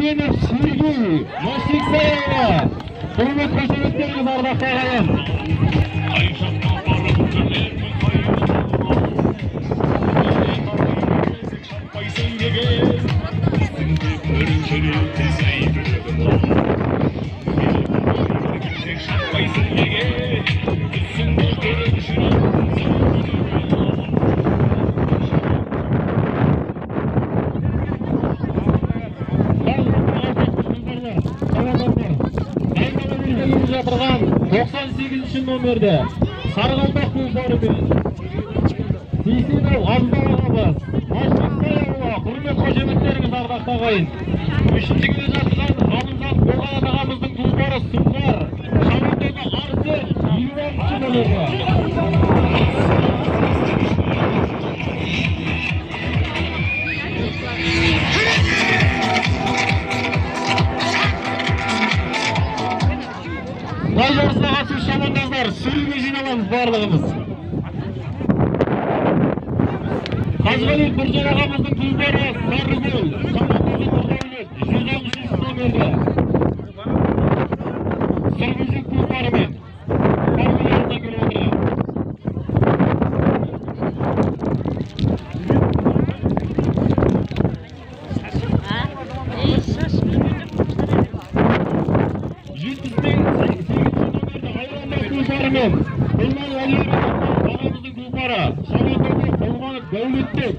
Еренов Сергей, Маштик Саева, құрмет қошеметтеріңіз ардақты ағайын. Жатырған 98-ші номерді Сарғалдақ көздерімен Сейсенов Абзал ағамыз, Маштик Саева, құрмет қошеметтеріңіз ардақты ағайын. 3-ші келе жатырған Ғалымжан Болғанат ағамыздың туыстары Сұңқар, Шабандозы Арсен 26-ші номерді. Лай жарысына қатысушы шабандоздар, сүрінге жиналамыз барлығымыз. Қазғалиев Біржан ағамыздың туыстары Сарыгүл, Шабандозы Нұрдәулет, 163 номерді. Сырғызық туыстарымен Сарыгүл алдына келіп отырған. Бұлман Әлиеваның ағамыздың тұлпары, Шабандозы Болғанат Дәулеттек,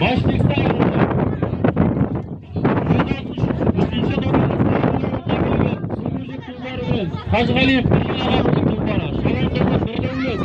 Маштик Саева, 163-ші номерді Сырғызық тұлпарымен Қажғалиев Біржан ағамыздың тұлпары, Шабандозы Нұрдәулет.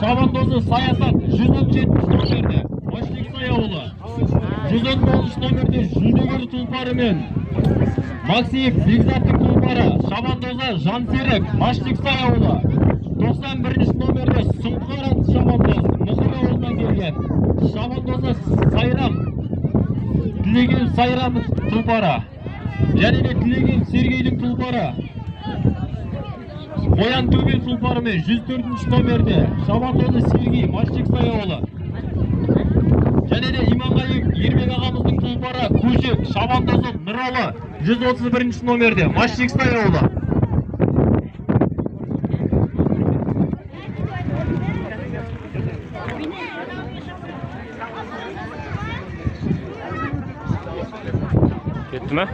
Шабандозы Саясат 117 номерді Маштик Саева, 119 номерді жүлдегер тұлпарымен Максиев Бекзаттың тұлпары, Шабандозы Жансерік Маштик Саева, 91 номерді Сұңқар Шабандоз Мұхыр ауылынан келген, Шабандозы Сайрам Тілеген Сайрам тұлпары, және де Тілеген Сергейдің тұлпары Қоян Төбел тұлпарымен 104 номерді Шабандозы Сергей Маштик Саева, және де Иманғалиев Ермек ағамыздың тұлпары Көшек Шабандозы Нұралы 131 номерді Маштик Саева. Кетті ме?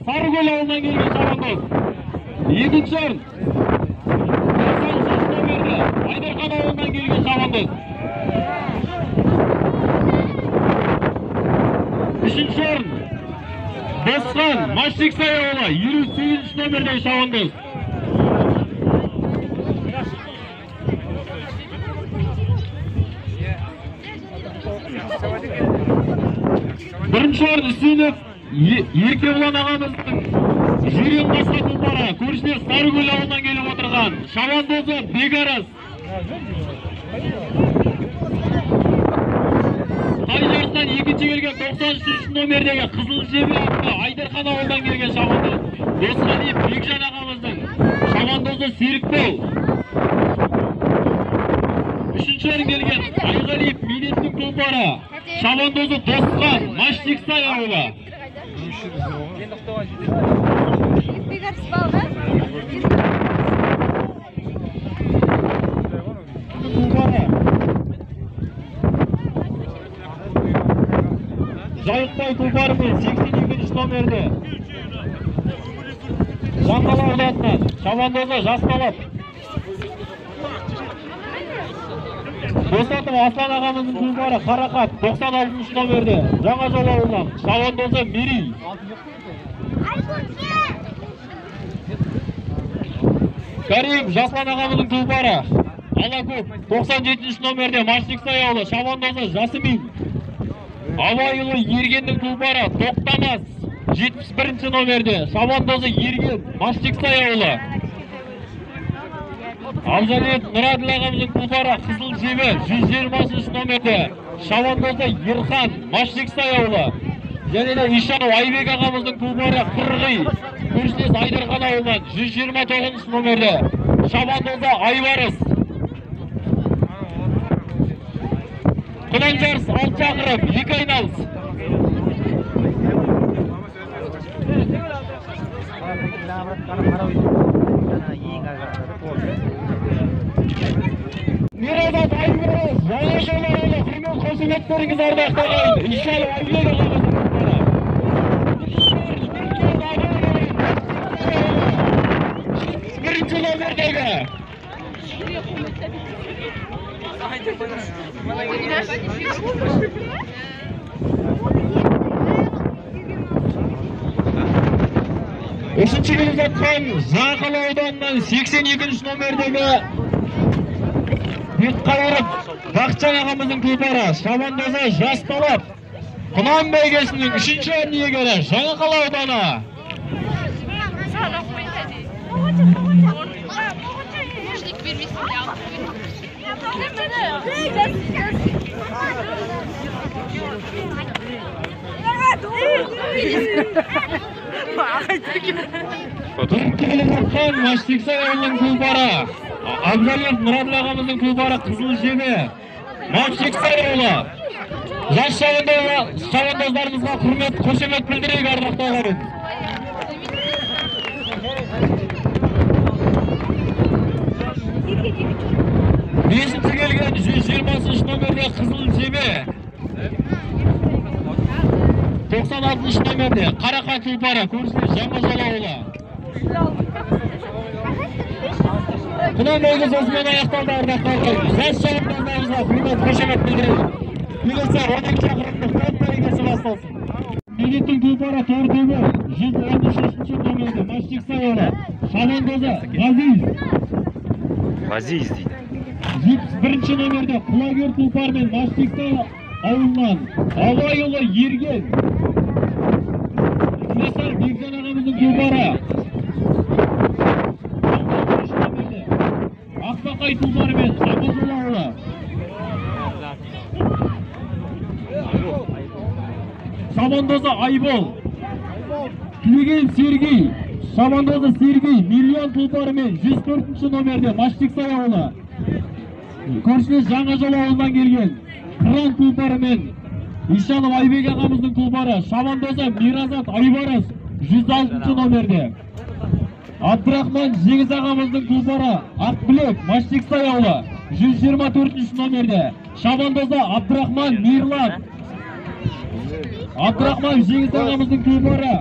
Сарыгөл ауылынан келген Шабандоз. Екінші орын 96 номерді Айдархан ауылынан келген Шабандоз. Үшінші орын Босқан Маштик Саева, 28 номердегі Шабандоз. Бірінші орын Үсенов Еркебұлан ағамыздың Жүйрен басқа тұлпары, көршілер Сарыгөл ауылынан келіп отырған Шабандозы Бекарас. Тай жарыстан екінші келген 93 номердегі Қызыл Жебе атты Айдархан ауылдан келген Шабандоз Досқалиев Бекжан ағамыздың Şamandozu Serikbol. Üçüncü orun gelgen Ayğaliyev Medettin Tulpara. Şamandozu Dostkan Maşlik Sayaoğlu. Жайықбай Tulpar'ın 82. номерде. Жаңғала ауданынан Шабандозы Жасқалап. Достатым Аслан ағамыздың Tulpar'ы Қарақат 96. номерде. Жаңа жол ауылынан Шабандозы Мерей. Карим Жаслан ағамыздың Tulpar'ы Алакөп 97. номерде. Маштик Саяоğlu Шабандозы Жасымин. Абайұлы Ергендің Tulpar'ı Тоқтамас 71. номерде. Шабандозы Ерген Маштик Саяоğlu. Абжалиев Нұрадыл ағамыздың Tulpar'ı Қызыл Жебе 120. номерде. Шабандозы Ерхан Маштик Саяоğlu. Және де Ишанов Айбек ағамыздың Tulpar'ı Қырғи көршілес Айдархан ауылынан 129. номерде. Шабандозы Айбарыс. Құдан жарыс 6 шақырып, 2 айналыс. Миразат Айбарыс, жаңа жол ауылы, құрмет қошеметтеріңіз ардақты ағайын. Ишанов Айбек ағамыздың Tulpar'ы. 1. номердегі. Үшінші келіп жатқан Жаңақала ауданынан 82. номердегі Бекқайыров Бақытжан ағамыздың Tulpar'ы Шабандозы Жасқалап. Құнан бәйгесінің 3. орын иегері Жаңақала ауданы. Тұрып Маштик Саяоğlu'nun Tulpar'ı Абжалиев Нұрадыл ағамыздың Tulpar'ı Қызыл Жебе Маштик Саяоğlu. Жас шабандоздарымызға құрмет, қошемет білдірейік ардақты ағайын. Бесінші келген 120. номерде Қызыл Жебе. 96. номерде Қарақат Tulpar'ı көршілес Жаңа жол ауылы. Құнан бәйгесі осымен аяқталды ардақты ағайын. Жас шабандоздарымызға құрмет, қошемет білдірейік. Келесі 12 шақырымдық топ бәйгесі басталсын. Медеттің Tulpar'ı Тортобы 113. номерде Маштик Саяоğlu. Шабандозы Ғазиз дейді. 71. номерде Құлагер Tulpar'ı мен Маштик Саяоğlu ауылынан Абайұлы Ерген. Кенесар Бекжан ағамыздың Tulpar'ı. Ақбақай Tulpar'ы мен Жаңа жол ауылы. Шабандозы Айбол. Тілеген Сергей. Шабандозы Сергей миллион Tulpar'ы мен 104. номерде Маштик Саяоğlu. Көршілес Жаңа жол ауылынан келген Қыран Tulpar'ы мен Ишанов Айбек ағамыздың Tulpar'ы. Шабандозы Миразат Айбарыс 106. номерде. Абдрахман Жеңіс ағамыздың Tulpar'ı Ақбілек Маштик Саяоğlu 124. номерде. Шабандозы Абдрахман Мирлан. Абдрахман Жеңіс ағамыздың Tulpar'ı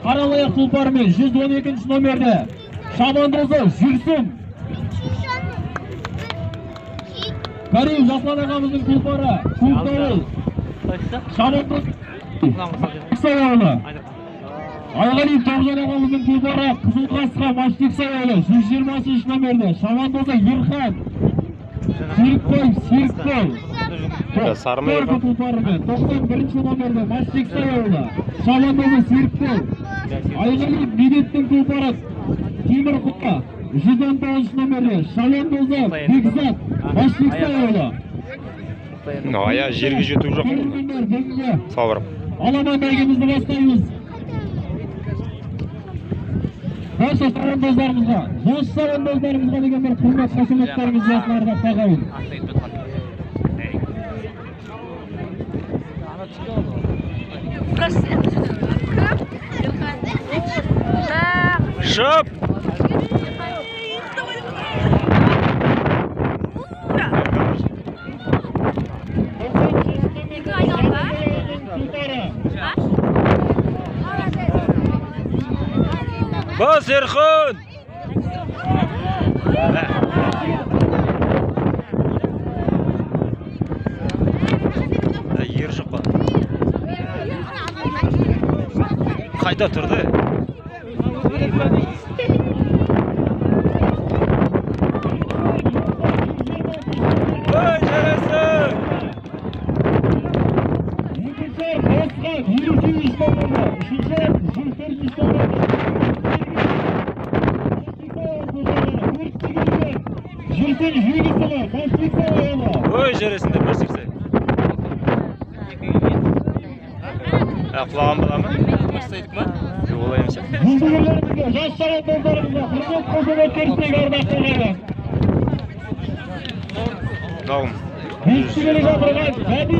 Қаралаяқ Tulpar'ы мен 112. номерде. Шабандозы Жүрсін. Карим Жаслан ағамыздың Tulpar'ı Көктауыл. Шабандозы Саяоğlu. Айғалиев Тоғжан ағамыздың Tulpar'ı Қызылқасқа Маштик Саяоğlu 120. номерде. Шабандозы Ерхан. Серікбай Серікбол. Торпы Tulpar'ı мен 91. номерде Маштик Саяоğlu. Шабандозы Серікбол. Айғалиев Медеттің Tulpar'ı Темір Құтқа 119. номерде. Шабандозы Бекзат Маштик Саяоğlu. Ая жерге жету жоқ. Сабыр. Аламан бәйгемізді бастаймыз. Barcha savandozlarimizga, yosh savandozlarimizga degan bir hurmat qasamyatlarimizni yozlarida taqayın. Şıp. Bas Erxon. Yer şıqqan. Qayda turdi? Voy jarasi! Voy jarasida bir sirsa. Qulog'im bilanmi? Boshlaylikmi? Yo'q, bo'laymiz. Buzdularımızga, yosh savandozlarimizga hurmat qasamyatlaringizni yozlarida Dog'im. Hech kimga gapirgan, hadi.